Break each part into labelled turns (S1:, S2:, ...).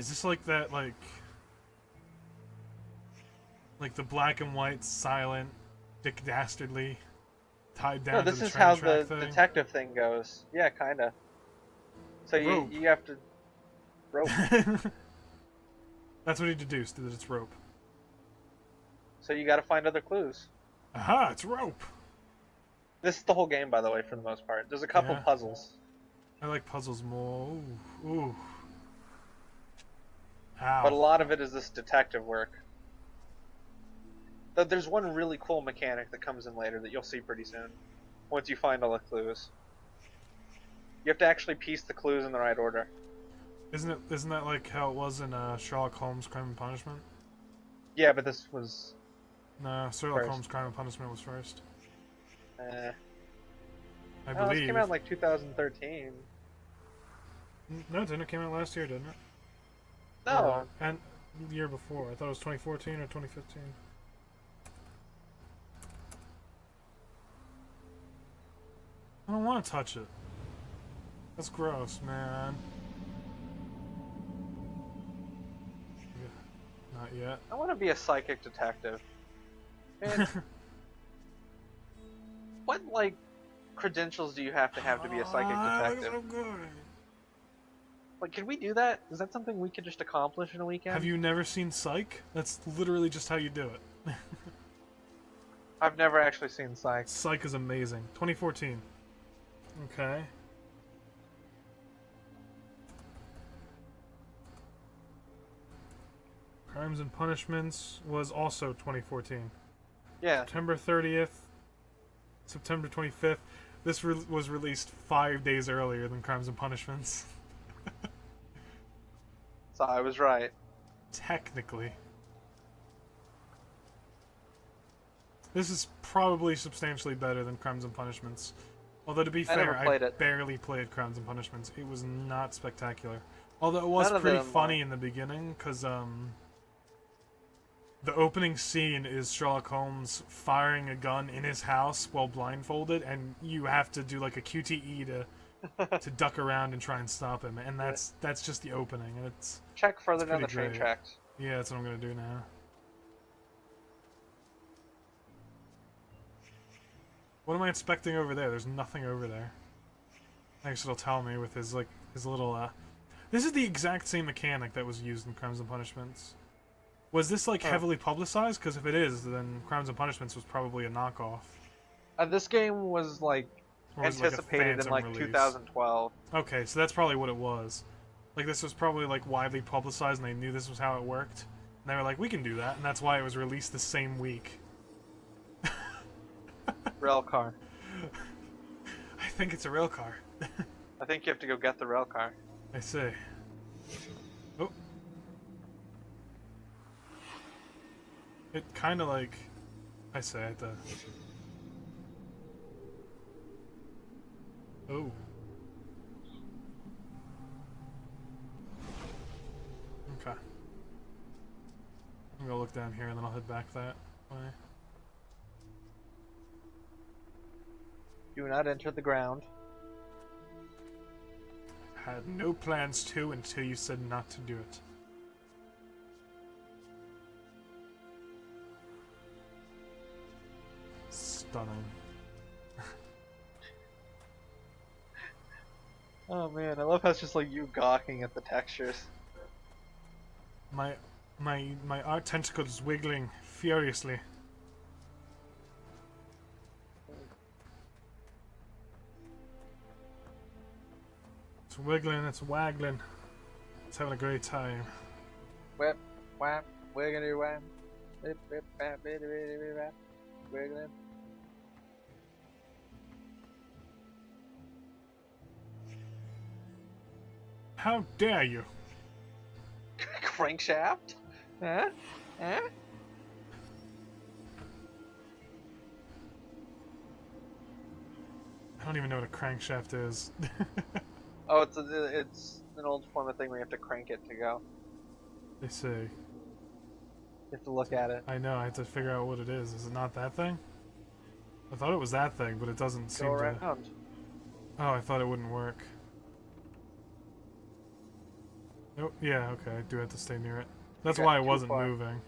S1: Is this like that, like the black and white, silent, Dick Dastardly, tied
S2: No,
S1: down to
S2: this
S1: the
S2: is
S1: train
S2: how
S1: track
S2: the
S1: thing?
S2: detective thing goes. Yeah, kinda. So
S1: Rope.
S2: you have to rope.
S1: That's what he deduced, that it's rope.
S2: So you got to find other clues.
S1: Aha, it's rope!
S2: This is the whole game, by the way, for the most part. There's a couple
S1: Yeah.
S2: puzzles.
S1: I like puzzles more. Ooh. Ooh. Ow.
S2: But a lot of it is this detective work. Though there's one really cool mechanic that comes in later that you'll see pretty soon. Once you find all the clues. You have to actually piece the clues in the right order.
S1: Isn't that like how it was in Sherlock Holmes Crime and Punishment?
S2: Yeah, but this was...
S1: No, Sherlock
S2: First.
S1: Holmes Crime and Punishment was first. I
S2: Oh,
S1: believe.
S2: this came out in like 2013.
S1: No, it didn't. It came out last year, didn't it?
S2: No.
S1: And the year before. I thought it was 2014 or 2015. I don't want to touch it. That's gross, man. Not yet.
S2: I want to be a psychic detective. Man, what, like, credentials do you have to be a psychic detective? Like, can we do that? Is that something we could just accomplish in a weekend?
S1: Have you never seen Psych? That's literally just how you do it.
S2: I've never actually seen Psych.
S1: Psych is amazing. 2014. Okay. Crimes and Punishments was also 2014.
S2: Yeah.
S1: September 30th, September 25th. This was released 5 days earlier than Crimes and Punishments.
S2: So I was right.
S1: Technically. This is probably substantially better than Crimes and Punishments. Although to be fair, I barely played Crimes and Punishments. It was not spectacular. Although it was pretty funny in the beginning, because the opening scene is Sherlock Holmes firing a gun in his house while blindfolded, and you have to do like a QTE to duck around and try and stop him, and that's just the opening, and it's
S2: check further down the train
S1: great.
S2: tracks.
S1: Yeah, that's what I'm gonna do now. What am I expecting over there? There's nothing over there. I guess it'll tell me with his little This is the exact same mechanic that was used in Crimes and Punishments. Was this like heavily publicized? Because if it is, then Crimes and Punishments was probably a knockoff.
S2: This game was like anticipated in like 2012.
S1: Okay, so that's probably what it was. Like this was probably like widely publicized, and they knew this was how it worked. And they were like, "We can do that," and that's why it was released the same week.
S2: Rail car.
S1: I think it's a rail car.
S2: I think you have to go get the rail car.
S1: I see. Oh. It kind of like... I say I have to... Oh. Okay. I'm gonna look down here and then I'll head back that way.
S2: Do not enter the ground.
S1: Had no plans to until you said not to do it. Stunning.
S2: Oh man, I love how it's just like you gawking at the textures.
S1: My art tentacles wiggling furiously. It's wiggling, it's waggling. It's having a great time.
S2: Whip, whap, wiggity whap. Whip, whip, whap, bitty, bitty, bitty, whap. Wiggling.
S1: How dare you?
S2: Crankshaft? Huh? Huh?
S1: I don't even know what a crankshaft is.
S2: Oh, it's an old form of thing where you have to crank it to go.
S1: They say.
S2: You have to look at it.
S1: I know, I have to figure out what it is. Is it not that thing? I thought it was that thing, but it doesn't seem
S2: Go
S1: to...
S2: around.
S1: Oh, I thought it wouldn't work. Oh, yeah, okay, I do have to stay near it. That's
S2: got
S1: why I
S2: too
S1: wasn't
S2: far.
S1: moving.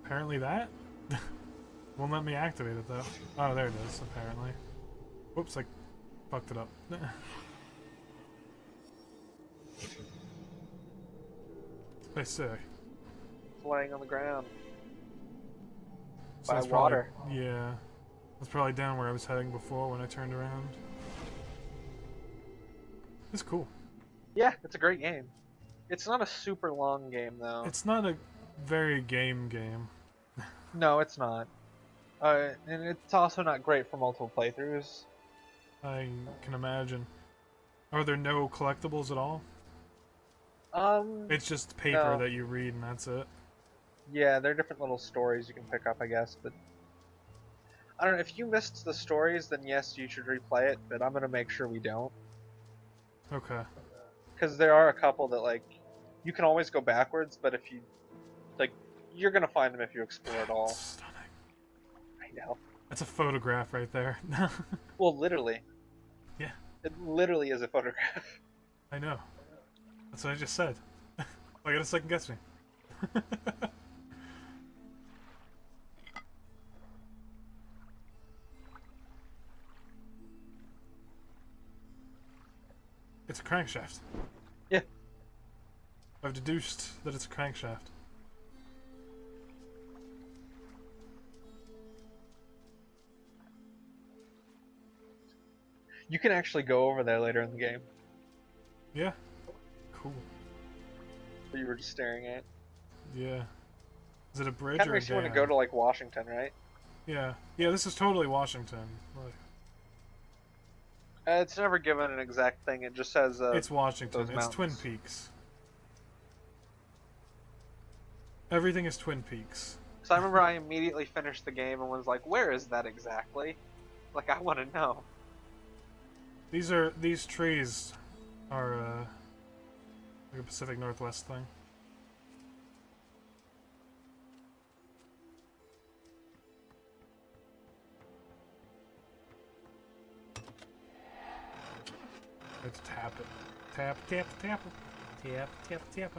S1: Apparently that? Won't let me activate it though. Oh, there it is, apparently. Whoops, I fucked it up. I say.
S2: It's laying on the ground.
S1: So
S2: By
S1: that's probably,
S2: water.
S1: yeah. That's probably down where I was heading before when I turned around. It's cool.
S2: Yeah, it's a great game. It's not a super long game though.
S1: It's not a very game.
S2: No, it's not. And it's also not great for multiple playthroughs.
S1: I can imagine. Are there no collectibles at all? It's just paper
S2: No.
S1: that you read and that's it.
S2: Yeah, there are different little stories you can pick up, I guess, but I don't know, if you missed the stories, then yes, you should replay it, but I'm gonna make sure we don't.
S1: Okay.
S2: Because there are a couple that, like, you can always go backwards, but if you, like, you're gonna find them if you explore it all.
S1: Stunning.
S2: I know.
S1: That's a photograph right there.
S2: Well, literally.
S1: Yeah.
S2: It literally is a photograph.
S1: I know. That's what I just said. I gotta second guess me. It's a crankshaft.
S2: Yeah.
S1: I've deduced that it's a crankshaft.
S2: You can actually go over there later in the game.
S1: Yeah. Cool.
S2: That you were just staring at.
S1: Yeah. Is it a bridge
S2: Kind of
S1: or a
S2: makes you want to
S1: dam?
S2: go to, like, Washington, right?
S1: Yeah. Yeah, this is totally Washington. Like,
S2: It's never given an exact thing. It just says
S1: it's Washington.
S2: those
S1: It's Twin
S2: mountains.
S1: Peaks. Everything is Twin Peaks.
S2: So I remember I immediately finished the game and was like, "Where is that exactly? Like, I want to know."
S1: These trees are like a Pacific Northwest thing. I have to tap it. Tap, tap, tap. Tap, tap, tap.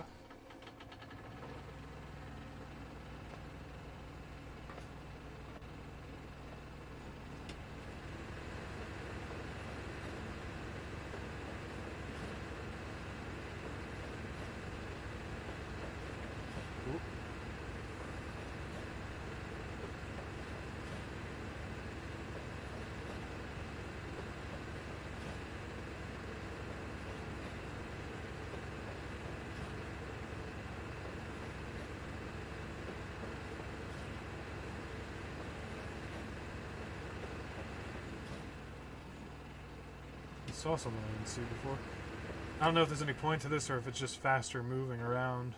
S1: I saw something I didn't see before. I don't know if there's any point to this or if it's just faster moving around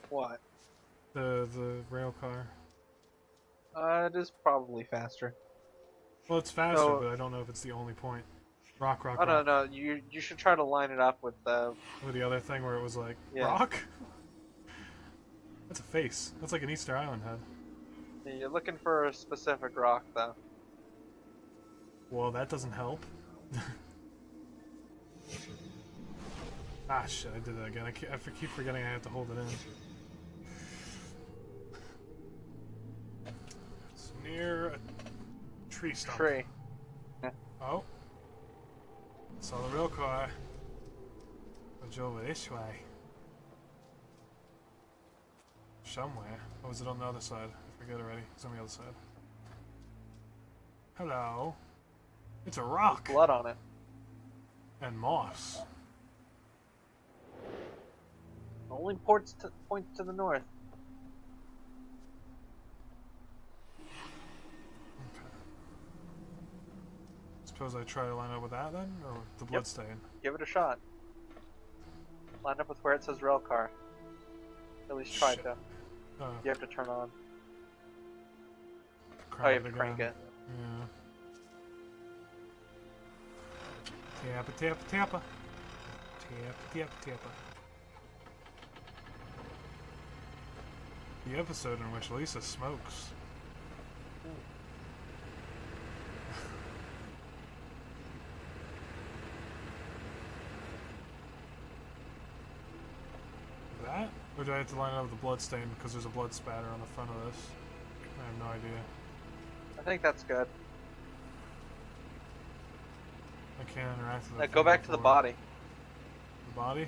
S2: What?
S1: the rail car.
S2: It is probably faster.
S1: Well, it's faster,
S2: So-
S1: but I don't know if it's the only point. Rock, rock,
S2: Oh no,
S1: rock.
S2: no, you should try to line it up with the.
S1: With the other thing where it was like,
S2: Yeah.
S1: rock? That's a face. That's like an Easter Island head.
S2: You're looking for a specific rock, though.
S1: Well, that doesn't help. Ah, shit, I did that again. I keep forgetting I have to hold it in. It's near a tree stump.
S2: Tree.
S1: Oh. Saw the real car. It's over this way. Somewhere. Or was it on the other side? I forget already. It's on the other side. Hello. It's a rock.
S2: Blood on it.
S1: And moss.
S2: Only points to the north.
S1: Okay. Suppose I try to line up with that then? Or the blood stain?
S2: Give it a shot. Line up with where it says rail car. At least try
S1: Shit.
S2: to.
S1: Oh,
S2: You have to turn on.
S1: crank
S2: Oh, you have to crank
S1: again.
S2: it.
S1: Yeah. Tappa, tappa, tappa. Tappa, tappa, tappa. The episode in which Lisa smokes. Or do I have to line it up with the blood stain because there's a blood spatter on the front of this? I have no idea.
S2: I think that's good.
S1: I can't interact with
S2: Now
S1: it.
S2: go back to the body.
S1: The body?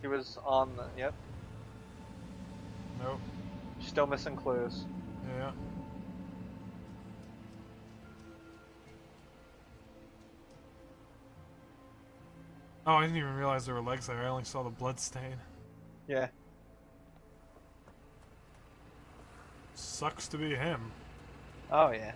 S2: He was on the... Yep.
S1: Nope.
S2: Still missing clues.
S1: Yeah. Oh, I didn't even realize there were legs there. I only saw the blood stain.
S2: Yeah.
S1: Sucks to be him.
S2: Oh, yeah.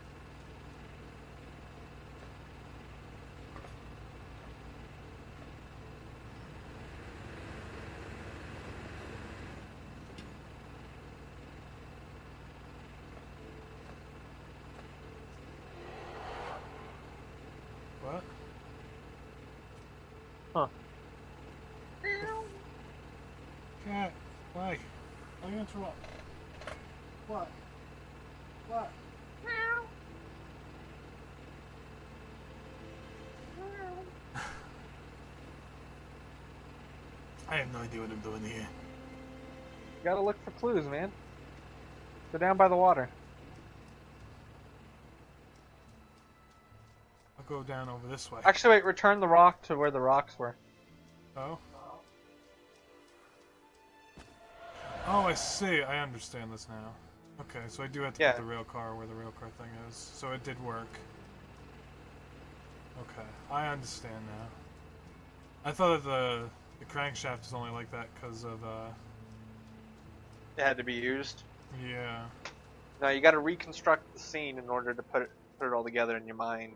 S1: What?
S2: Huh.
S1: Cat, why? Why you interrupt? What? What? I have no idea what I'm doing here.
S2: You gotta look for clues, man. Go down by the water.
S1: I'll go down over this way.
S2: Actually, wait, return the rock to where the rocks were.
S1: Oh? Oh, I see. I understand this now. Okay, so I do have to put the rail car where the rail car thing is. So it did work. Okay, I understand now. I thought that the crankshaft is only like that because of,
S2: It had to be used.
S1: yeah.
S2: Now you gotta reconstruct the scene in order to put it all together in your mind.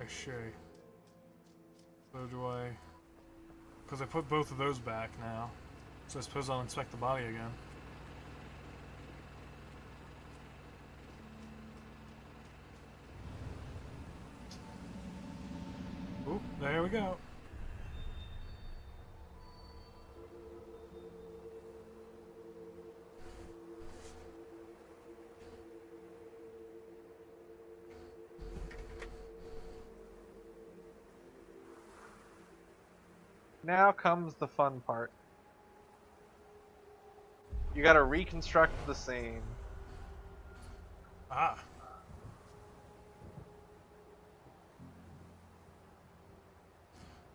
S1: I see. So do I... Because I put both of those back now. So I suppose I'll inspect the body again. Oop, there we go.
S2: Now comes the fun part. You gotta reconstruct the scene.
S1: Ah.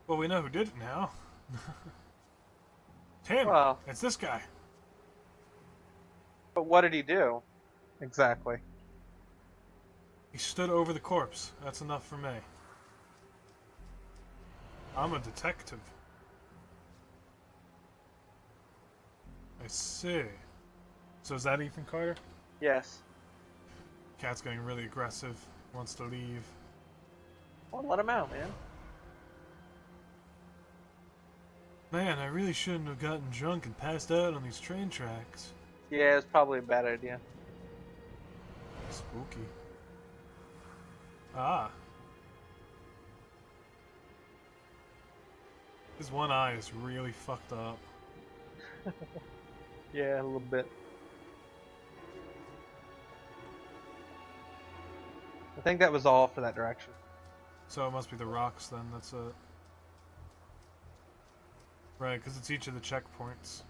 S1: Well, we know who did it now. Tim!
S2: Well,
S1: it's this guy.
S2: but what did he do? Exactly.
S1: He stood over the corpse. That's enough for me. I'm a detective. I see. So is that Ethan Carter?
S2: Yes.
S1: Cat's getting really aggressive. Wants to leave.
S2: Well, let him out, man.
S1: Man, I really shouldn't have gotten drunk and passed out on these train tracks.
S2: Yeah, it's probably a bad idea.
S1: Spooky. Ah. His one eye is really fucked up.
S2: Yeah, a little bit. I think that was all for that direction.
S1: So it must be the rocks then, that's it. Right, because it's each of the checkpoints.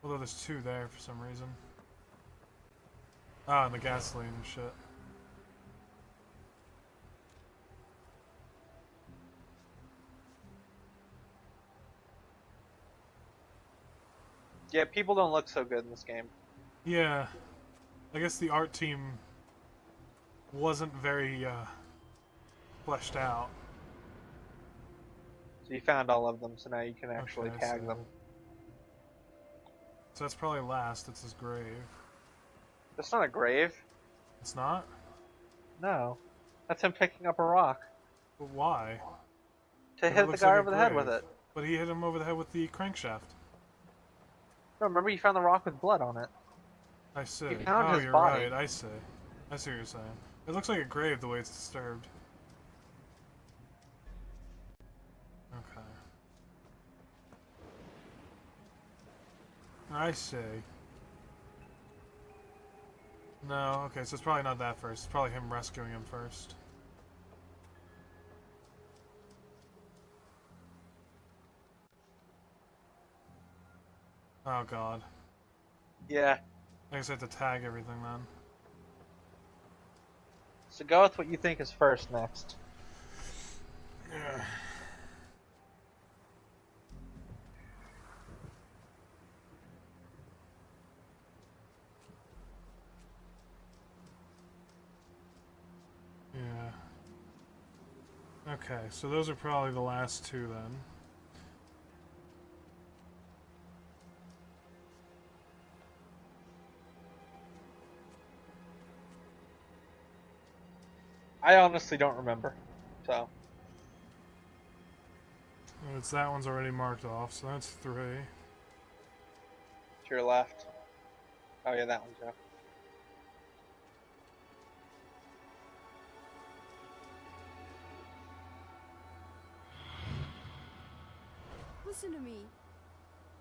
S1: Although there's two there for some reason. Ah, and the gasoline and shit.
S2: Yeah, people don't look so good in this game.
S1: Yeah. I guess the art team wasn't very, fleshed out.
S2: So you found all of them, so now you can actually
S1: Okay,
S2: tag
S1: so-
S2: them.
S1: So that's probably last, it's his grave.
S2: That's not a grave.
S1: It's not?
S2: No. That's him picking up a rock.
S1: But why?
S2: To
S1: But it
S2: hit the
S1: looks
S2: guy
S1: like a
S2: over the head with
S1: grave.
S2: it.
S1: But he hit him over the head with the crankshaft.
S2: No, remember you found the rock with blood on it.
S1: I see.
S2: You found
S1: Oh,
S2: his
S1: you're
S2: body.
S1: right, I see. I see what you're saying. It looks like a grave the way it's disturbed. Okay. I see. No, okay, so it's probably not that first. It's probably him rescuing him first. Oh god.
S2: Yeah.
S1: I guess I have to tag everything then.
S2: So go with what you think is first next.
S1: Yeah. Yeah. Okay, so those are probably the last two then.
S2: I honestly don't remember. So.
S1: And it's that one's already marked off, so that's 3.
S2: To your left. Oh yeah, that one too.
S3: Listen to me.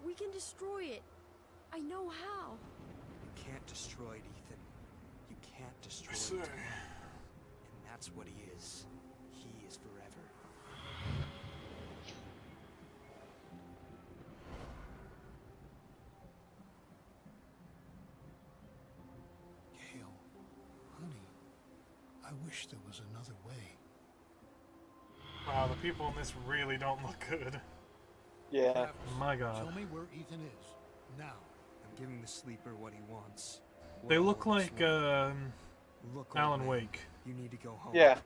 S3: We can destroy it. I know how.
S4: You can't destroy it, Ethan. You can't destroy
S1: I see.
S4: it. And that's what he is. He is forever.
S5: Gail, honey, I wish there was another way.
S1: Wow, the people in this really don't look good.
S2: Yeah.
S5: Travis,
S1: My god.
S5: tell me where Ethan is. Now.
S4: I'm giving the sleeper what he wants. What
S1: They
S4: all
S1: look
S4: of us
S1: like,
S4: want. Look, old
S1: Alan
S4: man,
S1: Wake.
S4: You need to go home.
S2: Yeah.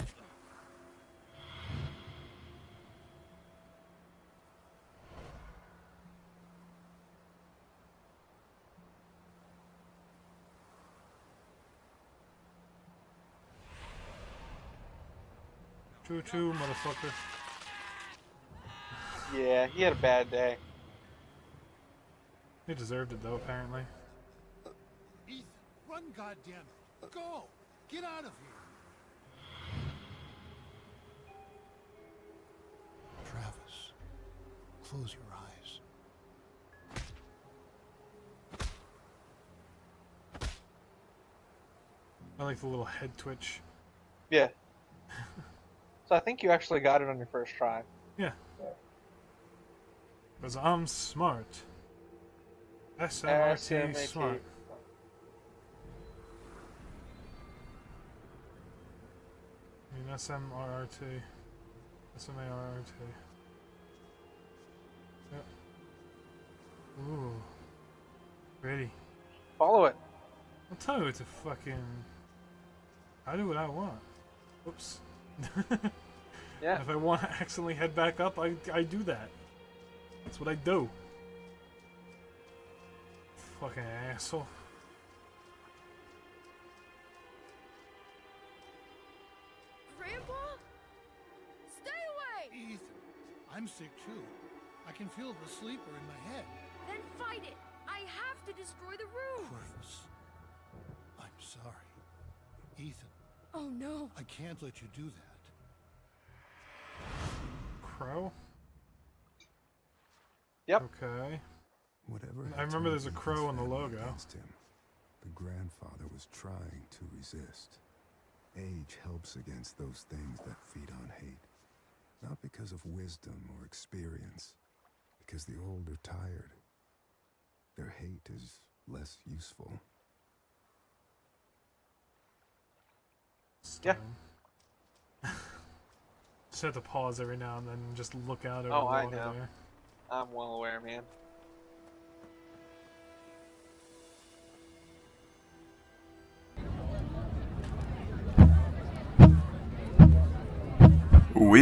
S1: Choo-choo, motherfucker.
S2: Yeah, he had a bad day.
S1: He deserved it though, apparently.
S5: Ethan, run, goddamn it. Go! Get out of here! Travis, close your eyes.
S1: I like the little head twitch.
S2: Yeah. So I think you actually got it on your first try.
S1: Yeah. Because I'm smart. SMRT
S2: SMRT.
S1: smart. I mean SMRT. SMART. Yep. Ooh. Ready.
S2: Follow it.
S1: I'll tell you what to fucking... I do what I want. Oops.
S2: Yeah.
S1: If I want to accidentally head back up, I do that. That's what I do. Fucking asshole.
S3: Grandpa? Stay away!
S5: Ethan, I'm sick too. I can feel the sleeper in my head.
S3: Then fight it. I have to destroy the room.
S5: Travis, I'm sorry. Ethan,
S3: Oh no.
S5: I can't let you do that.
S1: Crow?
S2: Yep.
S1: Okay.
S6: Whatever
S1: I remember there's a crow on the logo.
S6: Against him, the grandfather was trying to resist. Age helps against those things that feed on hate. Not because of wisdom or experience, because the old are tired. Their hate is less useful.
S2: Yeah.
S1: Just have to pause every now and then and just look out over
S2: Oh,
S1: the
S2: I
S1: water
S2: know.
S1: there.
S2: I'm well aware, man.
S7: We